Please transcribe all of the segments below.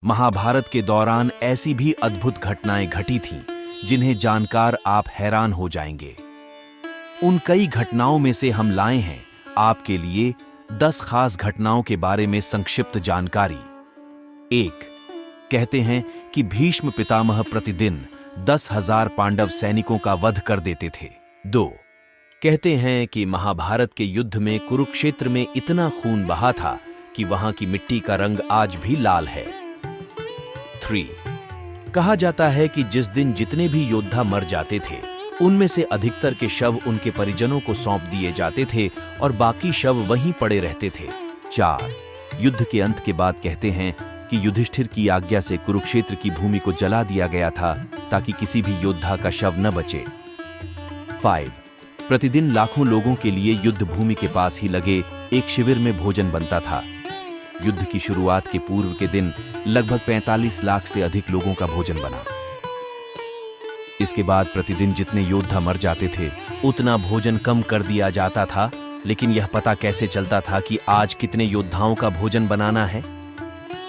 महाभारत के दौरान ऐसी भी अद्भुत घटनाएं घटी थीं जिन्हें जानकर आप हैरान हो जाएंगे। उन कई घटनाओं में से हम लाए हैं आपके लिए 10 खास घटनाओं के बारे में संक्षिप्त जानकारी। 1. कहते हैं कि भीष्म पितामह प्रतिदिन 10,000 पांडव सैनिकों का वध कर देते थे। 2. कहते हैं कि महाभारत के युद्ध में कुरुक्षेत्र में इतना खून बहा था कि वहां की मिट्टी का रंग आज भी लाल है। 3. कहा जाता है कि जिस दिन जितने भी योद्धा मर जाते थे उनमें से अधिकतर के शव उनके परिजनों को सौंप दिए जाते थे और बाकी शव वहीं पड़े रहते थे। 4. युद्ध के अंत के बाद कहते हैं कि युधिष्ठिर की आज्ञा से कुरुक्षेत्र की भूमि को जला दिया गया था ताकि किसी भी योद्धा का शव न बचे। 5. प्रतिदिन लाखों लोगों के लिए युद्ध भूमि के पास ही लगे एक शिविर में भोजन बनता था। युद्ध की शुरुआत के पूर्व के दिन लगभग 45 लाख से अधिक लोगों का भोजन बना। इसके बाद प्रतिदिन जितने योद्धा मर जाते थे उतना भोजन कम कर दिया जाता था, लेकिन यह पता कैसे चलता था कि आज कितने योद्धाओं का भोजन बनाना है?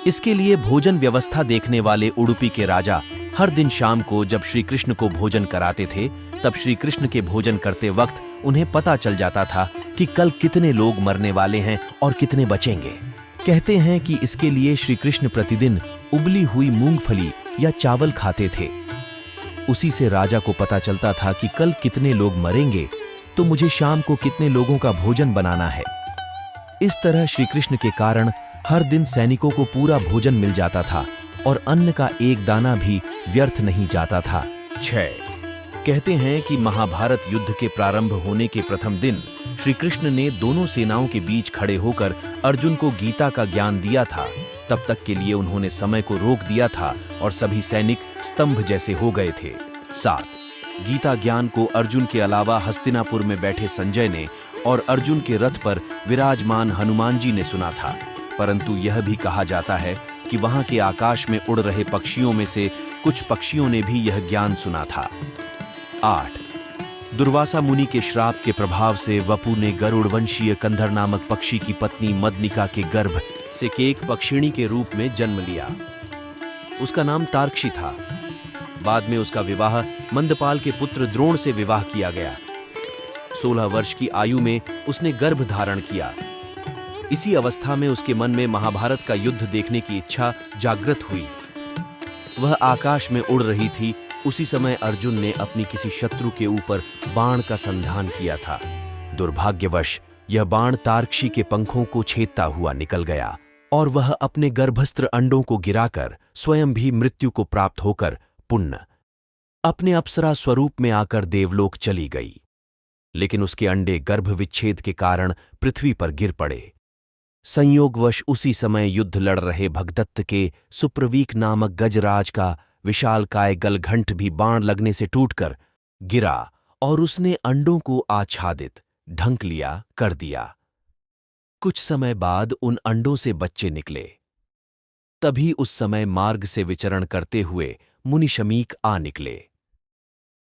इसके लिए भोजन व्यवस्था देखने वाले उडुपी के राजा हर दिन शाम को जब श्री कृष्ण को भोजन कराते थे, तब श्री कृष्ण के भोजन करते वक्त उन्हें पता चल जाता था कि कल कितने लोग मरने वाले हैं और कितने बचेंगे। कहते हैं कि इसके लिए श्री कृष्ण प्रतिदिन उबली हुई मूंगफली या चावल खाते थे। उसी से राजा को पता चलता था कि कल कितने लोग मरेंगे, तो मुझे शाम को कितने लोगों का भोजन बनाना है। इस तरह श्री कृष्ण के कारण हर दिन सैनिकों को पूरा भोजन मिल जाता था और अन्न का एक दाना भी व्यर्थ नहीं जाता था। 6. कहते हैं कि महाभारत युद्ध के प्रारंभ होने के प्रथम दिन श्री कृष्ण ने दोनों सेनाओं के बीच खड़े होकर अर्जुन को गीता का ज्ञान दिया था। तब तक के लिए उन्होंने समय को रोक दिया था और सभी सैनिक स्तंभ जैसे हो गए थे। 7. गीता ज्ञान को अर्जुन के अलावा हस्तिनापुर में बैठे संजय ने और अर्जुन के रथ पर विराजमान हनुमान जी ने सुना था, परंतु यह भी कहा जाता है कि वहां के आकाश में उड़ रहे पक्षियों में से कुछ पक्षियों ने भी यह ज्ञान सुना था। 8. दुर्वासा मुनि के श्राप के प्रभाव से वपु ने गरुड़ वंशीय कंधर नामक पक्षी की पत्नी मदनिका के गर्भ से एक पक्षिणी के रूप में जन्म लिया। उसका नाम तार्क्षी था। बाद में उसका विवाह मंदपाल के पुत्र द्रोण से विवाह किया गया। 16 वर्ष की आयु में उसने गर्भ धारण किया। इसी अवस्था में उसके मन में महाभारत का युद्ध देखने की इच्छा जागृत हुई। वह आकाश में उड़ रही थी। उसी समय अर्जुन ने अपनी किसी शत्रु के ऊपर बाण का संधान किया था। दुर्भाग्यवश यह बाण तार्क्षी के पंखों को छेदता हुआ निकल गया और वह अपने गर्भस्त्र अंडों को गिराकर स्वयं भी मृत्यु को प्राप्त होकर पुण्य अपने अप्सरा स्वरूप में आकर देवलोक चली गई। लेकिन उसके अंडे गर्भ विच्छेद के कारण पृथ्वी पर गिर पड़े। संयोगवश उसी समय युद्ध लड़ रहे भगदत्त के सुप्रवीक नामक गजराज का विशालकाय गलघंट भी बाण लगने से टूटकर गिरा और उसने अंडों को आच्छादित ढंक लिया कर दिया। कुछ समय बाद उन अंडों से बच्चे निकले। तभी उस समय मार्ग से विचरण करते हुए मुनि शमीक आ निकले।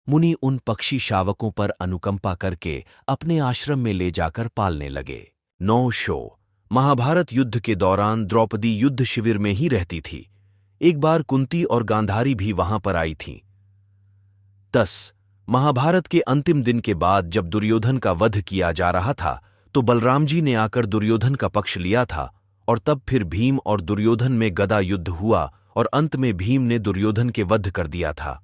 मुनि उन पक्षी शावकों पर अनुकंपा करके अपने आश्रम में ले जाकर पालने लगे। 9 शो महाभारत युद्ध के दौरान द्रौपदी युद्ध शिविर में ही रहती थी। एक बार कुंती और गांधारी भी वहां पर आई थीं। 10 महाभारत के अंतिम दिन के बाद जब दुर्योधन का वध किया जा रहा था तो बलराम जी ने आकर दुर्योधन का पक्ष लिया था और तब फिर भीम और दुर्योधन में गदा युद्ध हुआ और अंत में भीम ने दुर्योधन के वध कर दिया था।